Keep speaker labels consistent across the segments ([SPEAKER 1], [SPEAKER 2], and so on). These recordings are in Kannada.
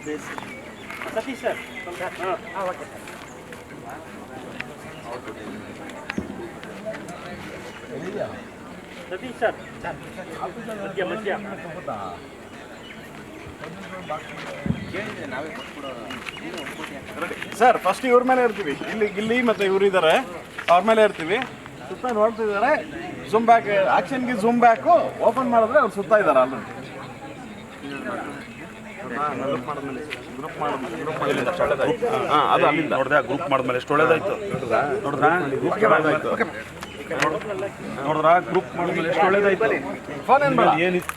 [SPEAKER 1] Satish sir okay Satish sir ಮಧ್ಯ
[SPEAKER 2] ಸರ್ ಫಸ್ಟ್ ಇವ್ರ ಮೇಲೆ ಇರ್ತೀವಿ, ಇಲ್ಲಿ ಮತ್ತೆ ಇವ್ರು ಇದ್ದಾರೆ, ಅವ್ರ ಮೇಲೆ ಇರ್ತೀವಿ. ಸುತ್ತ ನೋಡ್ತಿದ್ದಾರೆ, ಝೂಮ್ ಬ್ಯಾಕ್ ಆಕ್ಷನ್ಗೆ ಝೂಮ್ ಬ್ಯಾಕು ಓಪನ್ ಮಾಡಿದ್ರೆ ಅವ್ರು ಸುತ್ತ ಇದ್ದಾರೆ ಅಲ್ಲಿ. ಅದು ಅಲ್ಲಿಂದ
[SPEAKER 3] ನೋಡಿದೆ ಗ್ರೂಪ್ ಮಾಡಿದ್ಮೇಲೆ ಎಷ್ಟು ಒಳ್ಳೇದಾಯ್ತು ನೋಡಿದ್ರಾ ಗ್ರೂಪ್ ಮಾಡಿದ್ಮೇಲೆ ಎಷ್ಟು ಒಳ್ಳೇದಾಯ್ತು.
[SPEAKER 2] ಫೋನ್ ಏನು ಬೇಡ,
[SPEAKER 3] ಏನಿತ್ತು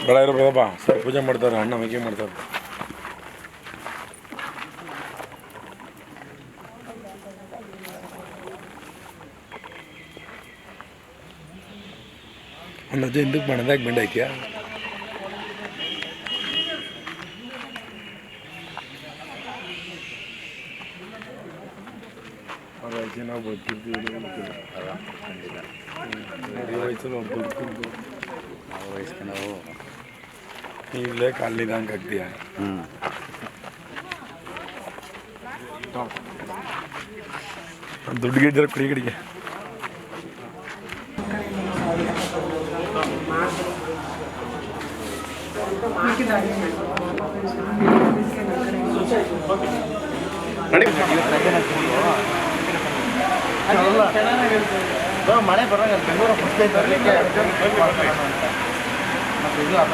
[SPEAKER 4] ಬೆಳ ಇರ್ಬೋದಪ್ಪ ಸರ್, ಪೂಜೆ ಮಾಡ್ತಾರೆ, ಅಣ್ಣ ಮಗ್ಗೆ ಮಾಡ್ತಾರೆ. ಒಂದು ಅಜ್ಜ ಹಿಂದಕ್ಕೆ ಬಣ್ಣದಾಗ ಬೆಂಡ್ ಹಾಕ್ಯಾ ಅಜ್ಜಿ ನಾವು ಬದುಕಿದ್ದೀವಿ ವಯಸ್ಸಲ್ಲಿ ಒಬ್ಬ ಬದುಕಿದ್ದು
[SPEAKER 3] ವಯಸ್ಸಿನವು
[SPEAKER 4] ಇಲ್ಲೇ ಕಾಲಿದಂಗೆ ಆಗ್ತೀಯ. ದುಡ್ಡಿಗೆ ಇದ್ದಾರೆ ಕುಡಿ ಕಡೆಗೆ
[SPEAKER 2] ಮಳೆ ಬರೋಂಗ ಬೆಂಗಳೂರು ಫಸ್ಟ್ ಬರಲಿಕ್ಕೆ ಮತ್ತೆ ಇದು ಅರ್ಥ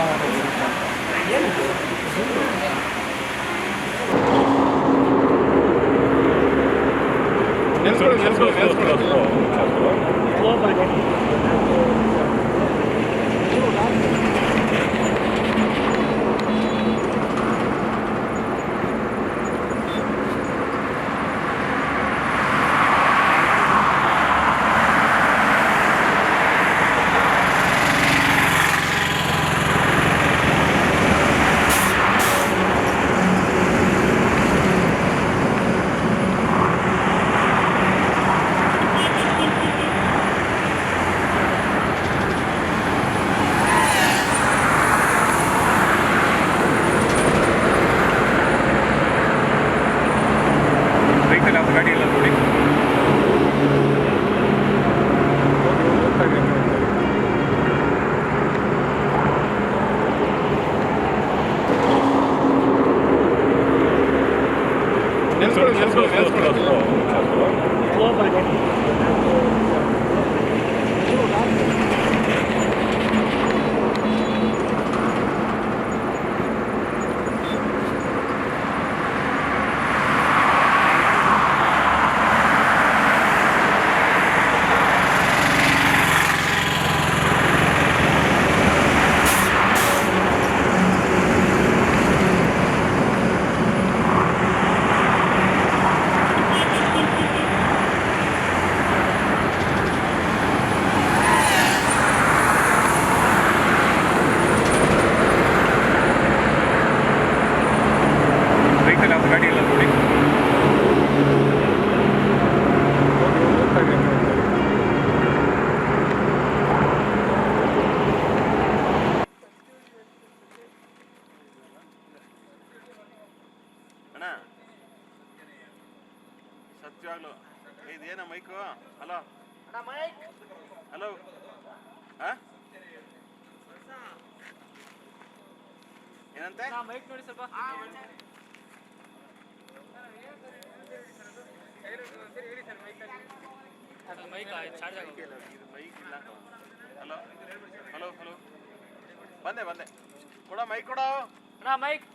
[SPEAKER 2] ಸತ್ಯವಾಗ್ಲು ಇದೇನ ಮೈಕು? ಹಲೋ ಹಲೋ ಏನಂತೆ ಮೈಕ್ ನೋಡಿ ಸ್ವಲ್ಪ. ಮೈಕ್ ಇಲ್ಲ. ಹಲೋ ಹಲೋ ಹಲೋ ಬಂದೆ ಕೊಡ ಮೈಕ್ ಕೊಡ ಮೈಕ್.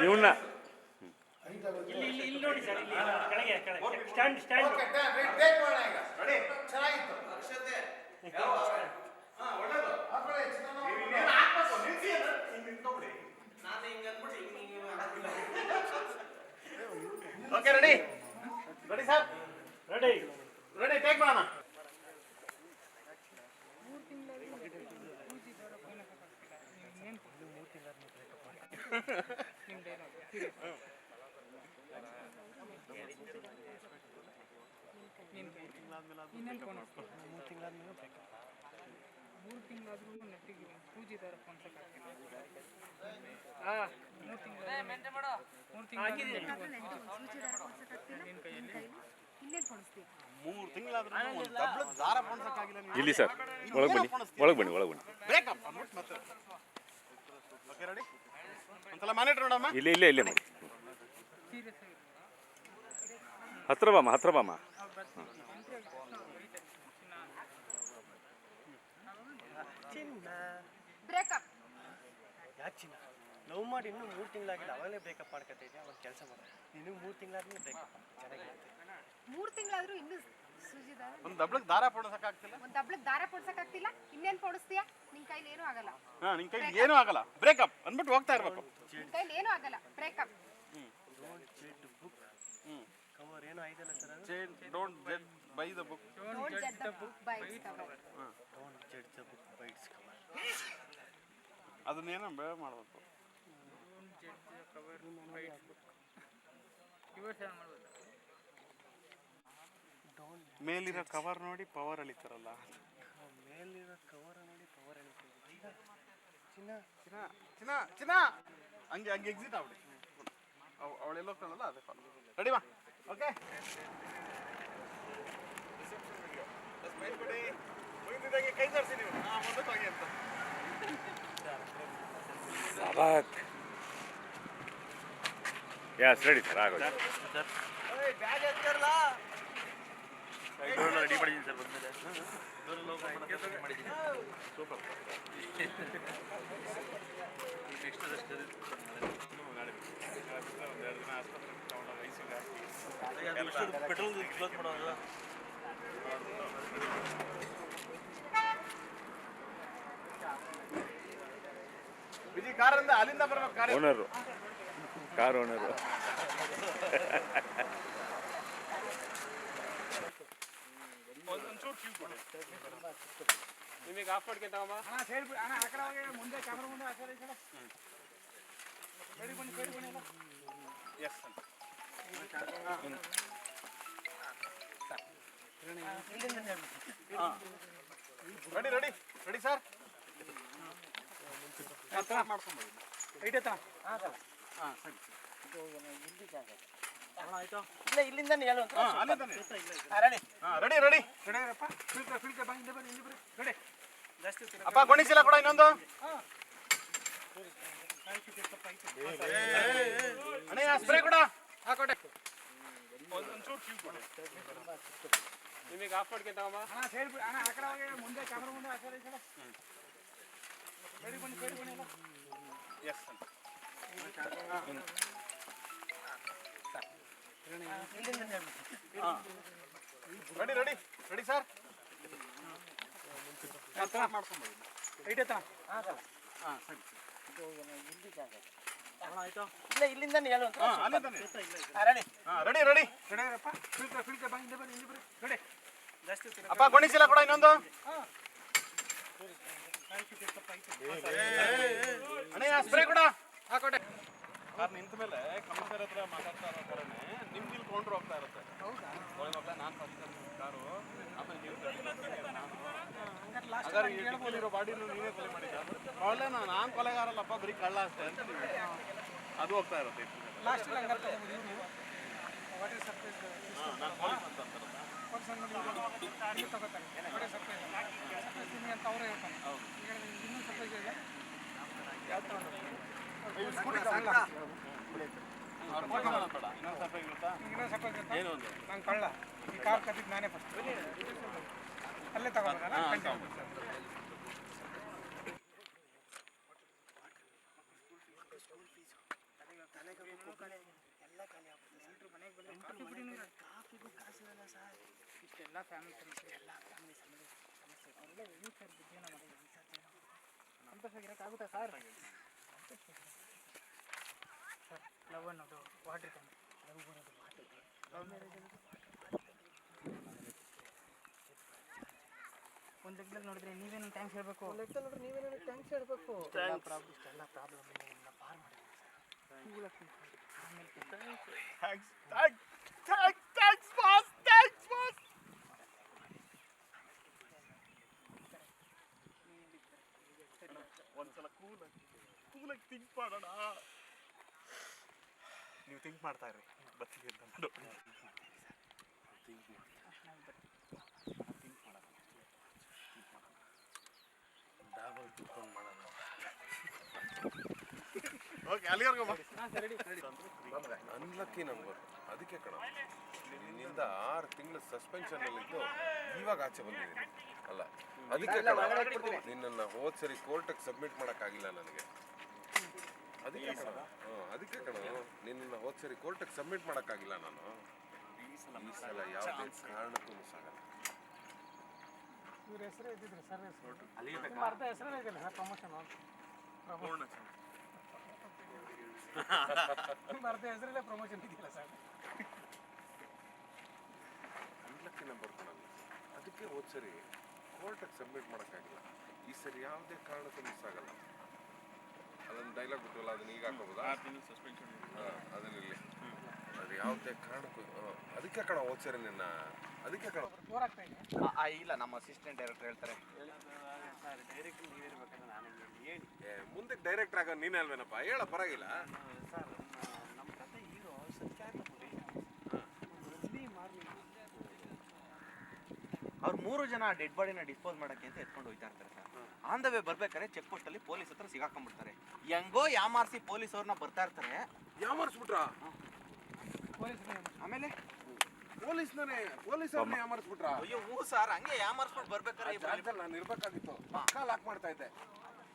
[SPEAKER 2] ಇವನ್ನ
[SPEAKER 1] ಇಲ್ಲಿ ನೋಡಿ ಸರ್, ಇಲ್ಲಿ ಕೆಳಗೆ stand
[SPEAKER 2] okay ready sir, ready take ಮಾಡೋಣ.
[SPEAKER 5] 3 ತಿಂಗಳಾದ್ರೂ ನೆಟ್ಟಿಗೆ ಪೂಜೆ ಥರ ಹೊಂದ್ಸಕ್ಕಾಗ್ತಿಲ್ಲ.
[SPEAKER 2] 3 ತಿಂಗಳಾದ್ರೂ ಒಂದು ದಬ್ಳದ ದಾರ ಪೊಣ್ಸಕ್ಕಾಗಿಲ್ಲ ನೀವು.
[SPEAKER 3] ಇಲ್ಲಿ ಸರ್ ಒಳಗೆ ಬನ್ನಿ ಒಳಗೆ ಬನ್ನಿ ಒಳಗೆ ಬನ್ನಿ
[SPEAKER 2] ಬೇಕಪ್ಪ ಅಂದ್ಬಿಟ್ಟು ಮತ್ತೆ ಓಕೆ ರೆಡಿ ಒಂದ್ಸಲ ಮಾನಿಟ್ರ್ ನೋಡಮ್ಮ.
[SPEAKER 3] ಇಲ್ಲೇ ಇಲ್ಲೇ ಇಲ್ಲೇ ಮಾಡಿ ಹತ್ರ ಬಾಮ
[SPEAKER 6] ಬ್ರೇಕಪ್ ಯಾಕೆ ಚಿನ್ನ ಲವ್ ಮಾಡಿ ಇನ್ನೂ 3 ತಿಂಗಳಾಗಿಲ್ಲ ಅವಾಗಲೇ ಬ್ರೇಕಪ್ ಮಾಡ್ಕೊತಾ ಇದೆಯಾ? ಒಂದು ಕೆಲಸ ಮಾಡ, ನಿನಗೆ 3 ತಿಂಗಳಾದ್ಮೇಲೆ ಬ್ರೇಕಪ್ ಚೆನ್ನಾಗಿರುತ್ತೆ.
[SPEAKER 7] 3 ತಿಂಗಳಾದ್ರೂ ಇನ್ನೂ ಸುಜಿದ
[SPEAKER 2] ಒಂದು ದಬ್ಳದ ದಾರ ಪೊಣ್ಸಕ್ಕಾಗ್ತಿಲ್ಲ.
[SPEAKER 7] ಒಂದು ಹಬ್ಳಕ್ಕೆ ದಾರ ಪೊಡ್ಸಕ್ಕಾಗ್ತಿಲ್ಲ. ಇನ್ನೇನು ಪೊಡಿಸ್ತೀಯಾ? ನಿನ್ ಕೈಲಿ ಏನೂ ಆಗಲ್ಲ.
[SPEAKER 2] ಹಾಂ ನಿನ್ನ ಕೈ ಏನೂ ಆಗಲ್ಲ. ಬ್ರೇಕಪ್ ಅಂದ್ಬಿಟ್ಟು ಹೋಗ್ತಾ ಇರ್ಬೇಕು.
[SPEAKER 7] ನಿನ್ ಕೈಲಿ ಏನೂ ಆಗಲ್ಲ. Breakup.
[SPEAKER 6] Don't judge book cover ಏನೋ ಐದಲ್ಲ ಸರ್ ಅದು.
[SPEAKER 2] Don't judge by the book.
[SPEAKER 7] Don't judge the book by its cover.
[SPEAKER 6] Don't judge the book by its cover.
[SPEAKER 2] ಅದನ್ನೇನೋ ಬೇರೆ ಮಾಡಬೇಕು. ಮೇಲಿರೋ ಕವರ್ ನೋಡಿ ಪವರ್ ಅಳಿತಾರಲ್ಲ.
[SPEAKER 6] ಮೇಲಿರೋ ಕವರ್ ನೋಡಿ ಪವರ್ ಎಳಿತೀವಿ. ಈಗ ಚಿನ್ನ
[SPEAKER 2] ಚಿನ್ನ ಹಂಗೆ ಎಕ್ಸಿಟ್ ಆಗ್ಬಿಡಿ. ಅವಳೆಲ್ಲ ಹೋಗ್ತಾಳಲ್ಲ ಅದೇ ರೆಡಿ ಮಾ. ಓಕೆ ಸ್ಮೈಲ್ ಕೊಡಿ. ಮುಗಿದಿದ್ದಾಗೆ ಕೈ ತರಿಸಿ ನೀವು. ಮುಂದಕ್ಕೆ ಹೋಗಿ ಅಂತ
[SPEAKER 3] ಸಾಬಾತ್ ಯಸ್ ರೆಡಿ ಸರ್ ಆಗೋದು
[SPEAKER 6] ಬ್ಯಾಗ್ ಎತ್ಕರ್ಲ
[SPEAKER 1] ರೆಡಿ ಮಾಡಿದ್ದೀನಿ ಸರ್ ಬಂದ್ಮೇಲೆ
[SPEAKER 2] ಸೂಪರ್. ಒಂದೆರಡು ದಿನ ಆಸ್ಪತ್ರೆಗೆ ತಗೊಂಡೋಗಿ ಐಸಿಗೆ ಹಾಕಿ
[SPEAKER 1] ಪೆಟ್ರೋಲ್ ಕ್ಲೋಸ್ ಮಾಡೋದು.
[SPEAKER 2] ವಿಜಿ ಕಾರಿಂದ ಅಲ್ಲಿಂದ ಬರ್ಬೇಕು. ಕಾರ್
[SPEAKER 3] ಓನರು ಕಾರ್ ಓನರು
[SPEAKER 2] ನಿಮಗೆ ಆಫ್ ಮಾಡ್ಕೊಂತ yes ready ready ready sir. ಮಾಡ್ಕೊಂಬೋದು. ಹಾಂ ಸರಿ
[SPEAKER 6] ಇಲ್ಲ ಇಲ್ಲಿಂದ ಹೇಳು.
[SPEAKER 2] ರೆಡಿ ರೆಡಿ ಅಪ್ಪ ಗೊಣಿಸಿಲ್ಲ ಕೂಡ ಇನ್ನೊಂದು ಅಣ್ಣ ಸ್ಪ್ರೇ ಕೂಡ ಹಾಕೋಟೆ. ಒಂಚೂರು ಕ್ಯೂ ಕೊಡಿ. ನಿಮಗೆ ಆಫ್ ಮಾಡ್ಕೊಂತ yes ready ready ready sir. ಮಾಡ್ಕೊಂಬೋದು. ಹಾಂ ಸರಿ
[SPEAKER 6] ಇಲ್ಲ ಇಲ್ಲಿಂದ ಹೇಳು.
[SPEAKER 2] ರೆಡಿ ರೆಡಿ ರೆಡಿ ಅಪ್ಪ ಗೊಣಿಸಿಲ್ಲ ಕೂಡ ಇನ್ನೊಂದು ಅಣ್ಣ ಸ್ಪ್ರೇ ಕೂಡ ಹಾಕೋಟೆ. ಕಾರ್ ನಿಂತ ಮೇಲೆ ಕಮಿಷನರ್ ಹತ್ರ ಮಾತಾಡ್ತಾ ಇರೋ ಥರನೇ ನಿಮ್ಗೆ ಇಲ್ಲಿ ಕೊಂಡ್ರು ಹೋಗ್ತಾ ಇರುತ್ತೆ. ಮಕ್ಕಳ ನಾನು ಫಸ್ಟ್ ಕಾರು ಆಮೇಲೆ ನೀವು ಹಾಗಾದ್ರೆ ಬಾಡಿನೂ ನೀವೇ ಕೊಲೆ ಮಾಡಿದ್ದ. ಒಳ್ಳೆ ನಾನು ಕೊಲೆಗಾರಲ್ಲಪ್ಪ ಬರೀ ಕಳ್ಳ ಅಷ್ಟೇ ಅಂತ ನೀವು ಅದು ಹೋಗ್ತಾ ಇರುತ್ತೆ. ನಾನು ಪೊಲೀಸ್ ಅಂತ ಏನು ಒಂದು
[SPEAKER 5] ನಾನು ಕಳ್ಳ ಈ ಕಾರ್ ಕತ್ತಿದ್ದು ನಾನೇ ಫಸ್ಟ್ ಅಲ್ಲೇ ತಗೊಂಡ್ರಲ್ಲ. ಇಷ್ಟೆಲ್ಲ ಫ್ಯಾಮಿಲಿ ಸಮಸ್ಯೆ ಅವರೆಲ್ಲ ಎಲ್ಲಿ ಸರ್ ಜೀವನ ಮಾಡಿ ಸಂತೋಷವಾಗಿರೋಕ್ಕಾಗುತ್ತಾ ಸರ್? ಸರ್ ಲವ್ ಅನ್ನೋದು ವಾಟ್ರ್ ಕಂಡು ಲವ್ ಬರೋದು ಮಾತಿದೆ. ಲವ್ ಮ್ಯಾರೇಜ್ ಅನ್ನೋದು ಒಂದು ಲೆಕ್ಕದಲ್ಲಿ ನೋಡಿದ್ರೆ ನೀವೇನು ಥ್ಯಾಂಕ್ಸ್ ಹೇಳಬೇಕು. ಒಂದು ಲೆಕ್ಕದಲ್ಲಿ ನೋಡಿದ್ರೆ ನೀವೇನು ಥ್ಯಾಂಕ್ಸ್ ಹೇಳಬೇಕು. ಇಷ್ಟೆಲ್ಲ ಪ್ರಾಬ್ಲಮ್ ಎಲ್ಲ ಪಾರ್ ಮಾಡಿದ್ವಿ ಸರ್.
[SPEAKER 2] Thanks boss. ಒಂದ್ಸಲ ಕೂಲಾಗಿ ಥಿಂಕ್ ಮಾಡೋಣ. ನೀವು ಥಿಂಕ್ ಮಾಡ್ತಾ ಇರಿ, ಬರ್ತೀವಿ ಅಂತ ಮಾಡು. ಓಕೆ, ಅಲ್ಲಿವರೆಗೂ
[SPEAKER 8] ಅನ್ಲಕ್ಕಿ ನಂಬರ್. ಅದಕ್ಕೆ ಕಣ ನಿನ್ನಿಂದ 6 ತಿಂಗಳು ಸಸ್ಪೆನ್ಷನ್ ಅಲ್ಲಿ ಇದ್ದು ಇವಾಗ ಆಚೆ ಬಂದಿದ್ದೀನಿ ಅಲ್ಲ. ಅದಕ್ಕೆ ನಿನ್ನನ್ನು ಹೋದ್ ಸರಿ ಕೋರ್ಟಿಗೆ ಸಬ್ಮಿಟ್ ಮಾಡೋಕ್ಕಾಗಿಲ್ಲ ನನಗೆ. ಅದಕ್ಕೆ ಕಣ ನಿನ್ನನ್ನು ಹೋದ್ ಸರಿ ಕೋರ್ಟಿಗೆ ಸಬ್ಮಿಟ್ ಮಾಡೋಕ್ಕಾಗಿಲ್ಲ ನಾನು. ಈ ಸಲ ಯಾವುದೇ ಕಾರಣಕ್ಕೂ ಸಾಗಲ್ಲ.
[SPEAKER 5] ಇವ್ರ ಹೆಸರೇ ಇದ್ದಿದ್ರಿ ಸರ್ ನಿಮ್ಮ ಅರ್ಧ ಹೆಸರೇ ಇದೆಯಲ್ಲ ಸರ್ ಪ್ರಮೋಷನ್ ನಿಮ್ಮ ಅರ್ಧ ಹೆಸರಲ್ಲೇ ಪ್ರಮೋಷನ್ ಇದೆಯಲ್ಲ ಸರ್.
[SPEAKER 8] ಅನ್ಲಕ್ಕಿ ನಂಬರ್ ಕೊಡಲ್ಲ. ಅದಕ್ಕೆ ಹೋದ್ ಸರಿ ಕೋರ್ಟಿಗೆ ಸಬ್ಮಿಟ್ ಮಾಡೋಕ್ಕಾಗಿಲ್ಲ. ಈ ಸರಿ ಯಾವುದೇ ಕಾರಣಕ್ಕೂ ಮಿಸ್ ಆಗಲ್ಲ. ಅದೊಂದು ಡೈಲಾಗ್ ಬಿಟ್ಟವಲ್ಲ, ಅದನ್ನ ಈಗ ಹಾಕೋಬೋದಾ?
[SPEAKER 2] ಸಸ್ಪೆನ್ಷನ್
[SPEAKER 8] ಅದರಲ್ಲಿ ಅದು ಯಾವುದೇ ಕಾರಣಕ್ಕೂ ಅದಕ್ಕೆ ಕಣ ಹೋದ್ ಸರಿ ನಿನ್ನ. ಅದಕ್ಕೆ ಕಣ
[SPEAKER 5] ಬೋರಾಗ್ತಾ ಇದೆ.
[SPEAKER 2] ಇಲ್ಲ, ನಮ್ಮ ಅಸಿಸ್ಟೆಂಟ್ ಡೈರೆಕ್ಟರ್ ಹೇಳ್ತಾರೆ.
[SPEAKER 6] ಸರ್ ಡೈರೆಕ್ಟ್ ನೀವಿರ್ಬೇಕಂದ್ರೆ ನಾನು ಹೇಳಿ
[SPEAKER 8] ಮುಂದೆ ಡೈರೆಕ್ಟರ್ ಆಗ ನೀನೇ ಅಲ್ವೇನಪ್ಪ, ಹೇಳ ಪರವಾಗಿಲ್ಲ.
[SPEAKER 6] ಸರ್ ನಮ್ಮ ಕತೆ ಹೀರೋ ಸತ್ಯಾಗ್ರಹ
[SPEAKER 1] ಅವ್ರು 3 ಜನ ಡೆಡ್ ಬಾಡಿನ ಡಿಸ್ಪೋಸ್ ಮಾಡಕ್ಕೆ ಅಂತ ಎತ್ಕೊಂಡು ಹೋಗ್ತಾ ಇರ್ತಾರೆ ಸರ್. ಆನ್ ದ ವೇ ಬರ್ಬೇಕಾದ್ರೆ ಚೆಕ್ ಪೋಸ್ಟ್ ಅಲ್ಲಿ ಪೊಲೀಸ್ ಹತ್ರ ಸಿಗಾಕೊಂಡ್ಬಿಡ್ತಾರೆ. ಹೆಂಗೋ ಯಾಮಾರ್ಸಿ ಪೊಲೀಸ್ ಅವ್ರನ್ನ ಬರ್ತಾ ಇರ್ತಾರೆ.
[SPEAKER 8] ಯಾಮಾರಿಸ್ಬಿಟ್ರಾ?
[SPEAKER 1] ಆಮೇಲೆ
[SPEAKER 8] ಪೊಲೀಸ್ನವ್ರನ್ನೇ ಯಾಮಾರಿಸ್ಬಿಟ್ರಾ?
[SPEAKER 1] ಅಯ್ಯೋ ಹೂ ಸರ್, ಹಂಗೆ ಯಾಮಾರಿಸ್ಬಿಟ್ಟು ಬರ್ಬೇಕಾದ್ರೆ
[SPEAKER 8] ನಾನು ಇರ್ಬೇಕಾಗಿತ್ತು, ಪಕ್ಕ ಲಾಕ್ ಮಾಡ್ತಾ ಇದ್ದೆ.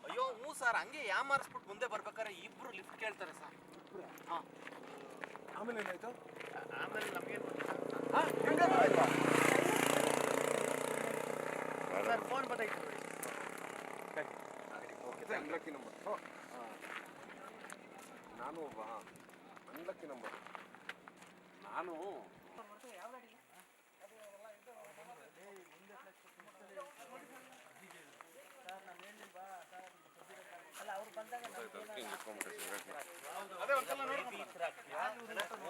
[SPEAKER 1] ಅಯ್ಯೋ ಹೂ ಸರ್, ಹಂಗೆ ಯಾಮಾರಿಸ್ಬಿಟ್ಟು ಮುಂದೆ ಬರ್ಬೇಕಾದ್ರೆ ಇಬ್ರು ಲಿಫ್ಟ್ ಕೇಳ್ತಾರೆ ಸರ್. ಹಾ,
[SPEAKER 8] ಆಮೇಲೆ ಏನಾಯ್ತು?
[SPEAKER 6] ಆಮೇಲೆ ನಮಗೆ ಸರ್ ಫೋನ್ ಬತ್ತಾಯ್ತು ನೋಡಿ.
[SPEAKER 8] Unlucky number. ನಾನು ಒಬ್ಬ ಅನ್ಲಕ್ಕಿ ನಂಬರ್. ನಾನು
[SPEAKER 6] ಅಲ್ಲ ಅವ್ರು ಬಂದಾಗ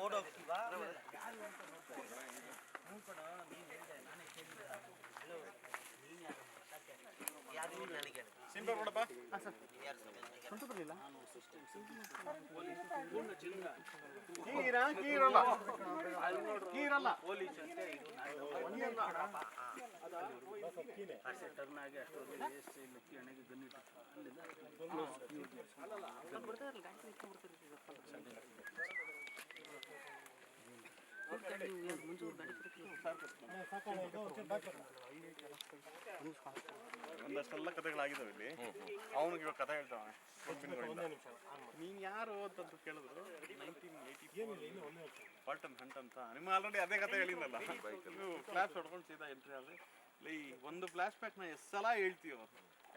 [SPEAKER 6] ಓಡೋಗ್ತೀವಾ
[SPEAKER 2] ಸಿಂಪಲ್ ಕೊಡಪ್ಪ. ಕೀರಲ್ಲ
[SPEAKER 6] ಪೊಲೀಸ್ ಅಂತ ಟರ್ನ್ ಆಗಿ ಅಷ್ಟೊಂದು ಲಕ್ಕಿ ಹಣೆಗೆ ಗನ್ನಿಟ್ಟು
[SPEAKER 2] ಒಂದಷ್ಟೆಲ್ಲ ಕಥೆಗಳಾಗಿದ್ದಾವೆ ಇಲ್ಲಿ. ಅವನಿಗೆ ಇವಾಗ ಕಥೆ ಹೇಳ್ತಾವೆ. ನೀನು ಯಾರು ಅಂತಂತ ಕೇಳಿದ್ರು 1980 ಪಾಲ್ಟನ್ ಹಂಟ್ ಅಂತ. ನಿಮ್ಮ ಆಲ್ರೆಡಿ ಅದೇ ಕಥೆ ಹೇಳಿದ್ನಲ್ಲ. ನೀವು ಫ್ಲಾಶ್ ಹೊಡ್ಕೊಂಡು ಸೀದಾ ಎಂಟ್ರಿ ಆದರೆ ಈ ಒಂದು ಫ್ಲಾಶ್ ಬ್ಯಾಕ್ನ ಎಷ್ಟು ಸಲ ಹೇಳ್ತೀವೋ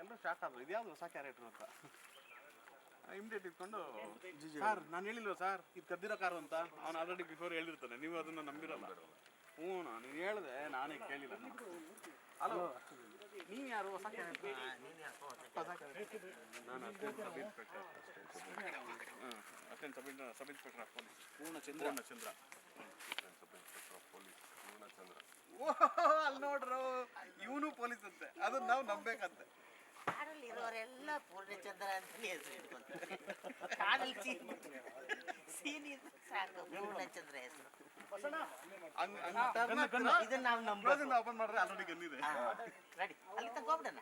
[SPEAKER 2] ಎಲ್ಲರೂ ಶಾಕ್ ಆದ್ರು, ಇದ್ಯಾವುದು ಹೊಸ ಕ್ಯಾರೆಕ್ಟರ್ ಅಂತ. ಇಮಿಡಿಯೇಟ್ ಇಟ್ಕೊಂಡು ಸರ್ ನಾನು ಹೇಳಿಲ್ವ ಸರ್ ಇದು ಕದ್ದಿರೋ ಕಾರು ಅಂತ. ಅವ್ನು ಆಲ್ರೆಡಿ ಬಿಫೋರ್ ಹೇಳಿರ್ತಾನೆ, ನೀವು ಅದನ್ನು ನಂಬಿರಲ್ಲ. ಹ್ಞೂ ನೀನು ಹೇಳಿದೆ, ನಾನೇ ಕೇಳಿಲ್ಲ. ಹಲೋ, ನೀನು ಯಾರು? ಹೊಸ ಕ್ಯಾರೆಕ್ಟರ್? ನಾನು assistant sub inspector. Assistant sub inspector of police Purnachandra. ಓಹ್, ಅಲ್ಲಿ ನೋಡ್ರು, ಇವನು ಪೊಲೀಸ್ ಅಂತೆ. ಅದನ್ನ ನಾವು ನಂಬೇಕಂತೆ.
[SPEAKER 9] ಕಾಡಲ್ಲಿ ಇರೋರೆಲ್ಲ ಪೂರ್ಣಚಂದ್ರ ಅಂತಲೇ ಹೆಸರು ಇಟ್ಕೊಂತಾರೆ. ಕಾಡಲ್ಲಿ ಸೀನಿ ಸಾಕು ಪೂರ್ಣಚಂದ್ರ ಹೆಸರು. ಇದನ್ನ ನಾವು ನಂಬೋದು.
[SPEAKER 2] ಓಪನ್ ಮಾಡಿದ್ರೆ ಆಲ್ರೆಡಿ ಗನ್ನಿದೆ.
[SPEAKER 9] ರೆಡಿ, ಅಲ್ಲಿ ತಗೋಬಿಡೋಣ.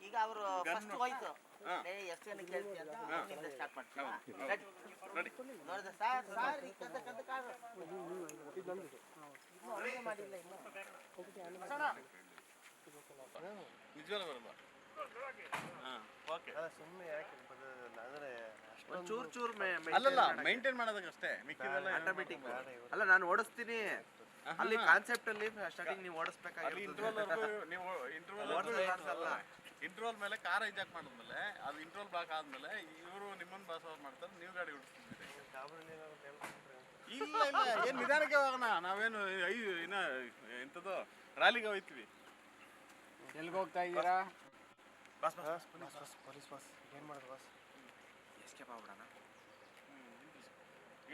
[SPEAKER 9] ಈಗ ಅವರು ಫಸ್ಟ್ ಹೋಯ್ತು, ಎಷ್ಟು ಜನ ಕೇಳ್ತೀಯ ಅಂತ ಅವನಿಂದ ಸ್ಟಾರ್ಟ್ ಮಾಡ್ತೀವಿ. ರೆಡಿ ನೋಡಿದ ಸರ್ ಈ ಕದ್ದ ಕಾಡು ಮಾಡಿಲ್ಲ ಇನ್ನು.
[SPEAKER 2] ನಿಜವಲ್ಲ ಬರಲ್ಲ.
[SPEAKER 6] ಸುಮ್ಮನೆ ಯಾಕೆ ಬರೋದಿಲ್ಲ ಅಂದ್ರೆ
[SPEAKER 1] ಚೂರ್
[SPEAKER 2] ಅಲ್ಲಲ್ಲ, ಮೇಂಟೈನ್ ಮಾಡೋದಕ್ಕಷ್ಟೇ, ಮಿಕ್ಕಿದೆಲ್ಲ
[SPEAKER 1] ಆಟೋಮೆಟಿಕ್. ಅಲ್ಲ ನಾನು ಓಡಿಸ್ತೀನಿ, ಅಲ್ಲಿ ಕಾನ್ಸೆಪ್ಟ್ ಅಲ್ಲಿ ಸ್ಟಾರ್ಟಿಂಗ್ ನೀವು ಓಡಿಸ್ಬೇಕಾಗಿ
[SPEAKER 2] ಇಂಟ್ರೋಲ್ ಮೇಲೆ ಕಾರ್ ಹೈಜಾಕ್ ಮಾಡಿದ್ಮೇಲೆ ಅದು ಇಂಟ್ರೋಲ್ ಬ್ಲಾಕ್ ಆದ್ಮೇಲೆ ಇವರು ನಿಮ್ಮನ್ನು ಬಾಸ್ ಮಾಡ್ತಾರೆ, ನೀವು ಗಾಡಿ ಓಡಿಸ್ತಿದ್ದೀರಿ. ಇಲ್ಲ ಇಲ್ಲ, ಏನ್ ನಿಧಾನಕ್ಕೆ ಹೋಗೋಣ. ನಾವೇನು ಇನ್ನ ಎಂಥದ್ದು ರ್ಯಾಲಿಗೆ ಹೋಯ್ತೀವಿ.
[SPEAKER 1] ಎಲ್ಲಿಗೆ ಹೋಗ್ತಾ ಇದ್ದೀರಾ?
[SPEAKER 6] ಪೊಲೀಸ್ ಬಾಸ್ ಏನು ಮಾಡೋದು ಬಾಸ್?
[SPEAKER 1] ಎಸ್ಕೇಪ್ ಆಗ್ಬಿಡೋಣ.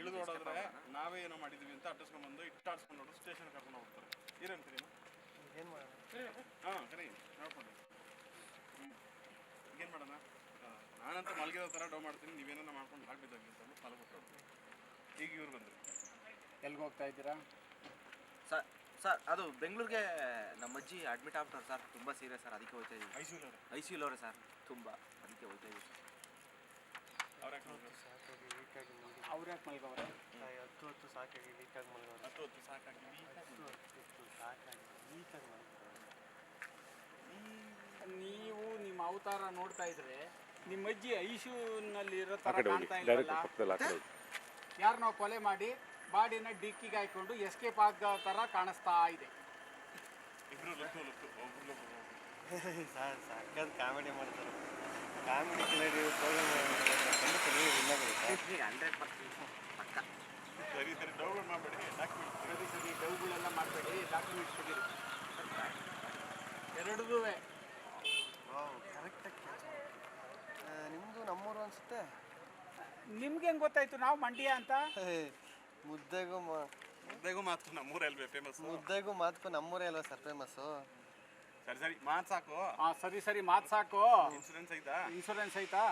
[SPEAKER 2] ಇಳಿದು ಹೊಡೋದ್ರೆ ನಾವೇ ಏನೋ ಮಾಡಿದ್ವಿ ಅಂತ ಅಟ್ಟಿಸ್ಕೊಂಡ್ಬಂದು ಇಟ್ಟಾಡ್ಸ್ಕೊಂಡು ಸ್ಟೇಷನ್ ಕರ್ಕೊಂಡು ಹೋಗ್ತಾರೆ. ಇರೇನು ಕರೀಮ
[SPEAKER 6] ಏನು ಮಾಡೋಣ?
[SPEAKER 2] ಹಾಂ ಕರಿ ನೋಡ್ಕೊಂಡು ಏನು ಮಾಡೋಣ? ನಾನಂತ ಮಲಗಿರೋ ಥರ ಡೋ ಮಾಡ್ತೀನಿ, ನೀವೇನ ಮಾಡ್ಕೊಂಡು ಹಾಕ್ಬಿದ್ದಾಗಿ ಅಂತ ಮಲಗ್ಬಿಟ್ಟು ಈಗ ಇವ್ರು ಬಂದರು.
[SPEAKER 6] ಎಲ್ಲಿಗೆ ಹೋಗ್ತಾ ಇದ್ದೀರಾ?
[SPEAKER 1] ಸರ್ ಸರ್ ಅದು ಬೆಂಗಳೂರಿಗೆ ನಮ್ಮ ಅಜ್ಜಿ ಅಡ್ಮಿಟ್ ಆಗ್ತಾರೆ ಸರ್, ತುಂಬ ಸೀರಿಯಸ್ ಸರ್, ಅದಕ್ಕೆ ಹೋಗ್ತಾ ಇದ್ದೀವಿ. ಐ ಸಿ ಯುಲವ್ರೆ ಸರ್, ತುಂಬ, ಅದಕ್ಕೆ ಹೋಗ್ತಾ ಇದ್ದೀವಿ ಸರ್.
[SPEAKER 2] ಅವ್ರು ಯಾಕೆ ಹೋಗ್ತಾರೆ?
[SPEAKER 6] ಸಾಕಾಗಿ ವೀಕಾಗಿ ಮಲಗಿ
[SPEAKER 5] ಅವ್ರು ಯಾಕೆ ಮಲ್ಗವ್ರೆ?
[SPEAKER 6] ಹೊತ್ತು ಸಾಕಾಗಿ ವೀಕಾಗಿ ಮಲಗೋರು.
[SPEAKER 2] ಹೊತ್ತು ಸಾಕಾಗಿ
[SPEAKER 6] ಹೊತ್ತು ಸಾಕಾಗಿ ವೀಕಾಗಿ ಮಲಗೋರು.
[SPEAKER 5] ನೀವು ನಿಮ್ಮ ಅವತಾರ ನೋಡ್ತಾ ಇದ್ರೆ ನಿಮ್ಮ ಅಜ್ಜಿ ಐಶುನಲ್ಲಿ ಇರೋ
[SPEAKER 3] ಆ
[SPEAKER 5] ತರ
[SPEAKER 3] ಕಡೆ ಹೋಗಿ
[SPEAKER 5] ಕಾಣ್ತಾ
[SPEAKER 3] ಡೈರೆಕ್ಟ್
[SPEAKER 5] ಇಲ್ವಲ್ಲ?
[SPEAKER 3] ಪಕ್ಕದಲ್ಲಿ ಆ ಕಡೆ ಹೋಗಿ.
[SPEAKER 5] ಯಾರನ್ನೋ ಕೊಲೆ ಮಾಡಿ ಬಾಡಿನ ಡಿಕ್ಕಿಗೆ ಹಾಕೊಂಡು ಎಸ್ಕೇಪ್ ಆಗೋ ತರ ಕಾಣಿಸ್ತಾ ಇದೆ.
[SPEAKER 2] ಇಬ್ರು ಲುಕ್ಕು ಒಬ್ರು
[SPEAKER 6] ಸರ್ ಸಾಕಾದ ಕಾಮಿಡಿ ಮಾಡ್ತಾರೆ. ಕಾಮಿಡಿ ಕಿಲಾಡಿ ಪ್ರೋಗ್ರಾಮ್ ಖಂಡಿತ ನೀವು ಇಲ್ಲ ಬರುತ್ತೆ.
[SPEAKER 1] 100% ಪಕ್ಕ.
[SPEAKER 2] ಸರಿ ಸರಿ ಡೌನ್ಲೋಡ್ ಮಾಡಬೇಡಿ, ಡಾಕ್ಯುಮೆಂಟ್
[SPEAKER 5] ಸರಿ ಸರಿ ಡೌಗಳೆಲ್ಲ ಮಾಡಬೇಡಿ, ಡಾಕ್ಯುಮೆಂಟ್ಸ್ ಕೊಡಿರಿ ಎರಡೂ.
[SPEAKER 6] ಕರೆಕ್ಟಾಗಿ ನಿಮ್ಮದು ನಮ್ಮೂರು ಅನಿಸುತ್ತೆ.
[SPEAKER 5] ನಿಮ್ಗೆ ಹೆಂಗೆ ಗೊತ್ತಾಯ್ತು ನಾವು ಮಂಡ್ಯ ಅಂತ?
[SPEAKER 6] ಮುದ್ದೆಗೂ
[SPEAKER 2] ಮುದ್ದೆಗೂ ಮಾತು ನಮ್ಮೂರಲ್ಲಿ ಫೇಮಸ್.
[SPEAKER 6] ಮುದ್ದೆಗೂ ಮಾತು ನಮ್ಮೂರೇ ಅಲ್ವಾ ಸರ್ ಫೇಮಸ್ಸು?
[SPEAKER 2] ಸರಿ ಸರಿ ಮಾತು ಸಾಕು.
[SPEAKER 5] ಹಾಂ ಸರಿ ಸರಿ ಮಾತು ಸಾಕು.
[SPEAKER 2] ಇನ್ಸೂರೆನ್ಸ್ ಐತಾ?
[SPEAKER 5] ಇನ್ಶೂರೆನ್ಸ್ ಐತಾ?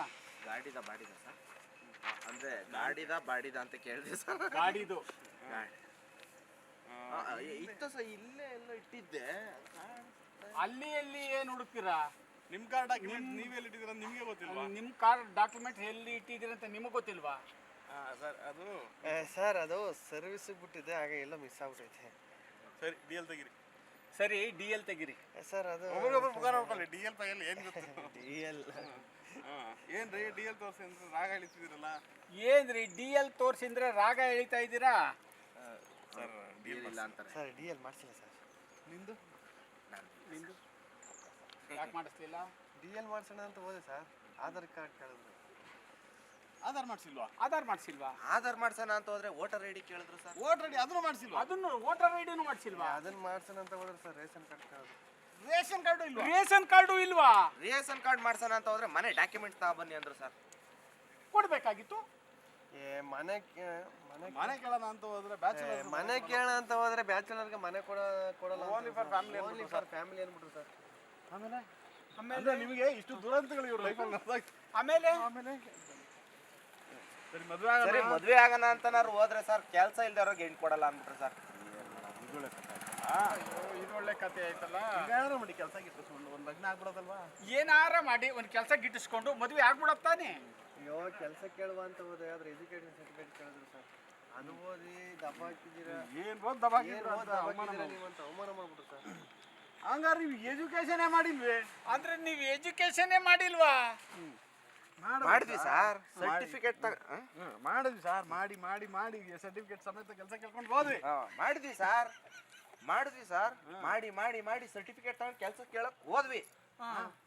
[SPEAKER 1] ಗಾಡಿದ ಬಾಡಿದ ಸರ್, ಅಂದರೆ ಗಾಡಿದ ಬಾಡಿದ ಅಂತ ಕೇಳಿದೆ ಸರ್.
[SPEAKER 5] ಗಾಡಿದು
[SPEAKER 1] ಇತ್ತು ಸರ್, ಇಲ್ಲೇ ಎಲ್ಲೋ ಇಟ್ಟಿದ್ದೆ.
[SPEAKER 5] ಅಲ್ಲಿ ಎಲ್ಲಿ ಏನು ಹುಡುಕ್ತೀರಾ?
[SPEAKER 2] ನಿಮ್ಮ ಕಾರ್ ಡಾಕ್ಯುಮೆಂಟ್ ನೀವೆಲ್ಲಿ ಇಟ್ಟಿದ್ದೀರ ನಿಮಗೆ ಗೊತ್ತಿಲ್ವಾ?
[SPEAKER 5] ನಿಮ್ಮ ಕಾರ್ ಡಾಕ್ಯುಮೆಂಟ್ ಎಲ್ಲಿ ಇಟ್ಟಿದ್ದೀರಿ ಅಂತ ನಿಮಗೆ ಗೊತ್ತಿಲ್ವಾ?
[SPEAKER 2] ಸರ್ ಅದು
[SPEAKER 6] ಸರ್ ಅದು ಸರ್ವಿಸಿಗೆ ಬಿಟ್ಟಿದೆ, ಹಾಗೆ ಎಲ್ಲ ಮಿಸ್ ಆಗ್ಬಿಟ್ಟೈತೆ.
[SPEAKER 2] ಸರಿ ಡಿ ಎಲ್ ತೆಗೀರಿ.
[SPEAKER 5] ಸರಿ ಡಿ ಎಲ್ ತೆಗಿರಿ.
[SPEAKER 6] ಸರ್ ಅದು
[SPEAKER 2] ಒಬ್ಬರೊಬ್ಬರು ಮುಖ ನೋಡ್ಕೊಳ್ಳಿ. ಡಿ ಎಲ್ ಪೈಯಲ್ಲಿ ಏನು ಗೊತ್ತು?
[SPEAKER 6] ಡಿ ಎಲ್
[SPEAKER 2] ಏನು ರೀ ಡಿ ಎಲ್ ತೋರಿಸಿ ಅಂತ ರಾಗ ಇಳಿತಿದ್ದೀರಲ್ಲ
[SPEAKER 5] ಏನ್ರಿ ಡಿ ಎಲ್ ತೋರಿಸಿದ್ರೆ ರಾಗ ಎಳಿತಾ ಇದ್ದೀರಾ?
[SPEAKER 2] ಸರ್ ಡಿ ಎಲ್
[SPEAKER 1] ಇಲ್ಲ ಅಂತಾರೆ.
[SPEAKER 6] ಸರ್ ಡಿ ಎಲ್ ಮಾಡಿಸಿಲ್ಲ ಸರ್.
[SPEAKER 2] ನಿಂದು
[SPEAKER 5] ನಿಂದು ಯಾಕೆ ಮಾಡಿಸ್ಲಿಲ್ಲ?
[SPEAKER 6] ಡಿ ಎಲ್ ಮಾಡಿಸೋಣ ಅಂತ ಹೋದೆ ಸರ್, ಆಧಾರ್ ಕಾರ್ಡ್ ಕೇಳಿದ್ರು.
[SPEAKER 2] ಆಧಾರ್ ಮಾಡಿಸಿಲ್ವಾ?
[SPEAKER 5] ಆಧಾರ್ ಮಾಡಿಸಿಲ್ವಾ?
[SPEAKER 1] ಆಧಾರ್ ಮಾಡ್ಸೋಣ ಅಂತ ಹೋದ್ರೆ ವೋಟರ್ ಐ ಡಿ ಕೇಳಿದ್ರು ಸರ್.
[SPEAKER 2] ವೋಟರ್ ಐ ಡಿ ಅದನ್ನು ಮಾಡಿಸಿಲ್ವಾ?
[SPEAKER 5] ಅದನ್ನು ವೋಟರ್ ಐ ಡಿನೂ ಮಾಡಿಸಿಲ್ವಾ?
[SPEAKER 6] ಅದನ್ನ ಮಾಡ್ಸೋಣ ಅಂತ ಹೋದ್ರೆ ಸರ್ ರೇಷನ್ ಕಾರ್ಡ್ ಕೇಳಿದ್ರು.
[SPEAKER 2] ರೇಷನ್ ಕಾರ್ಡು ಇಲ್ವಾ?
[SPEAKER 5] ರೇಷನ್ ಕಾರ್ಡು ಇಲ್ವಾ?
[SPEAKER 1] ರೇಷನ್ ಕಾರ್ಡ್ ಮಾಡ್ಸೋಣ ಅಂತ ಹೋದ್ರೆ ಮನೆ ಡಾಕ್ಯುಮೆಂಟ್ ತಗೊಬನ್ನಿ ಅಂದ್ರು ಸರ್.
[SPEAKER 5] ಕೊಡ್ಬೇಕಾಗಿತ್ತು.
[SPEAKER 6] ಮನೆ
[SPEAKER 2] ಮನೆ ಕೇಳೋಣ ಅಂತ ಹೋದ್ರೆ ಬ್ಯಾಚುಲರ್
[SPEAKER 6] ಮನೆ ಕೇಳೋಣ ಅಂತ ಹೋದ್ರೆ ಬ್ಯಾಚುಲರ್ಗೆ ಮನೆ ಕೊಡಲ್ಲ.
[SPEAKER 2] Only for family
[SPEAKER 6] only for family ಅಂದ್ಬಿಟ್ರು ಸರ್.
[SPEAKER 2] ಆಮೇಲೆ ಅಂದ್ರೆ ನಿಮಗೆ ಇಷ್ಟು ದುರಂತಗಳು ಇವ್ರ ಲೈಫಲ್ಲಿ ನಡೆದಾಗ್ತದೆ.
[SPEAKER 5] ಆಮೇಲೆ
[SPEAKER 2] ಸರಿ ಮದುವೆ
[SPEAKER 1] ಸರಿ ಮದ್ವೆ ಆಗೋಣ ಅಂತನಾರು ಹೋದ್ರೆ ಸರ್ ಕೆಲಸ ಇಲ್ದವ್ರಿಗೆ ಹೆಣ್ಣು ಕೊಡಲ್ಲ ಅಂದ್ಬಿಟ್ರು ಸರ್.
[SPEAKER 5] ಇದು ಒಳ್ಳೆ ಕತೆ ಆಯ್ತಲ್ಲ.
[SPEAKER 2] ಹಿಂಗಾದ್ರೆ ಮಾಡಿ ಕೆಲಸ ಗಿಟ್ಟಿಸ್ಕೊಂಡು ಒಂದು ಲಗ್ನ ಆಗ್ಬಿಡೋದಲ್ವಾ?
[SPEAKER 5] ಏನಾರ ಮಾಡಿ ಒಂದು ಕೆಲಸ ಗಿಟ್ಟಿಸ್ಕೊಂಡು ಮದುವೆ ಆಗ್ಬಿಡತ್ತಾನೆ.
[SPEAKER 6] ಅಯ್ಯೋ ಕೆಲಸ ಕೇಳುವ ಅಂತ ಹೋದೆ, ಆದ್ರೆ ಎಜುಕೇಶನ್ ಸರ್ಟಿಫಿಕೇಟ್ ಕೇಳಿದ್ರು ಸರ್. ಅದು ಓದಿ ದಬ್ಬ ಹಾಕಿದ್ದೀರಾ,
[SPEAKER 2] ಏನು ಓದ್ ದಬಾಕಿದ್ದೀರಾ ಅಂತ
[SPEAKER 6] ನೀವು ಅಂತ ಅವಮಾನ ಮಾಡ್ಬಿಟ್ರು ಸರ್.
[SPEAKER 2] ಹಂಗಾರೆ ನೀವು ಎಜುಕೇಶನೇ ಮಾಡಿಲ್ವೇ?
[SPEAKER 5] ಅಂದ್ರೆ ನೀವು ಎಜುಕೇಶನ್ನೇ ಮಾಡಿಲ್ವಾ?
[SPEAKER 1] ಮಾಡಿದ್ವಿ ಸರ್, ಸರ್ಟಿಫಿಕೇಟ್
[SPEAKER 2] ಮಾಡಿದ್ವಿ ಸರ್, ಮಾಡಿ ಮಾಡಿ ಮಾಡಿ ಸರ್ಟಿಫಿಕೇಟ್ ಸಮೇತ ಕೆಲಸ ಕೇಳ್ಕೊಂಡು ಹೋದ್ವಿ.
[SPEAKER 1] ಮಾಡಿದ್ವಿ ಸರ್, ಮಾಡಿ ಮಾಡಿ ಮಾಡಿ ಸರ್ಟಿಫಿಕೇಟ್ ತಗೊಂಡು ಕೆಲಸ ಕೇಳಕ್ ಹೋದ್ವಿ.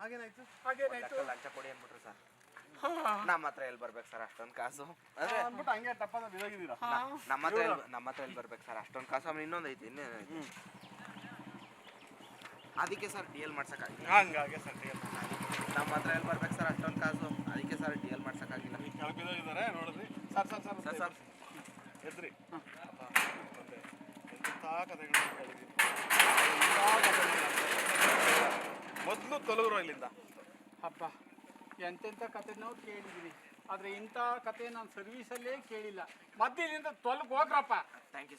[SPEAKER 2] ಹಾಗೇನಾಯ್ತು?
[SPEAKER 5] ಹಾಗೇನಾಯ್ತು?
[SPEAKER 1] ಲಂಚ ಕೊಡಿ ಅಂದ್ಬಿಟ್ರು ಸರ್. ನಮ್ಮ ಹತ್ರ ಎಲ್ಲಿ ಬರ್ಬೇಕು ಸರ್ ಅಷ್ಟೊಂದು ಕಾಸು? ಅಂದ್ರೆ
[SPEAKER 2] ಅಂದ್ಬಿಟ್ಟು ಹಂಗೆ ಟಪ್ಪದ ಬಿದೋಗಿದ್ದೀರಾ?
[SPEAKER 1] ನಮ್ಮ ಹತ್ರ ಎಲ್ಲಿ ಬರ್ಬೇಕು ಸರ್ ಅಷ್ಟೊಂದು ಕಾಸು? ಆಮೇಲೆ ಇನ್ನೊಂದು ಐತಿ, ಇನ್ನೇನೈತಿ, ಅದಕ್ಕೆ ಸರ್ ಡಿ ಎಲ್ ಮಾಡ್ಸಕ್ಕಾಗಿಲ್ಲ.
[SPEAKER 2] ಹಂಗಾಗೆ ಸರ್
[SPEAKER 1] ನಮ್ಮ ಹತ್ರ ಎಲ್ಲಿ ಬರ್ಬೇಕು ಸರ್ ಅಷ್ಟೊಂದು ಕಾಸು? ಅದಕ್ಕೆ ಸರ್ ಡಿ ಎಲ್ ಮಾಡ್ಸಕ್ಕಾಗಿಲ್ಲ.
[SPEAKER 2] ಈಗ ಕೆಳಗೆ ಬಿದ್ದೋಗಿದ್ದಾರೆ ನೋಡಿದ್ರಿ sir. Sir sir
[SPEAKER 1] sir sir
[SPEAKER 2] ಎದ್ರಿ ಎಂಥ ಕಥೆಗಳು ಕೇಳಿದ್ವಿ. ಮೊದಲು ತೊಲಗರು ಇಲ್ಲಿಂದ.
[SPEAKER 5] ಹಬ್ಬ ಎಂತೆಂಥ ಕತೆ ನಾವು ಕೇಳಿದ್ವಿ, ಆದರೆ ಇಂಥ ಕತೆ ನಾನು ಸರ್ವೀಸಲ್ಲೇ ಕೇಳಿಲ್ಲ. ಮಧ್ಯದಿಂದ ತೊಲಗ್ ಹೋಗ್ರಪ್ಪ.
[SPEAKER 1] Thank you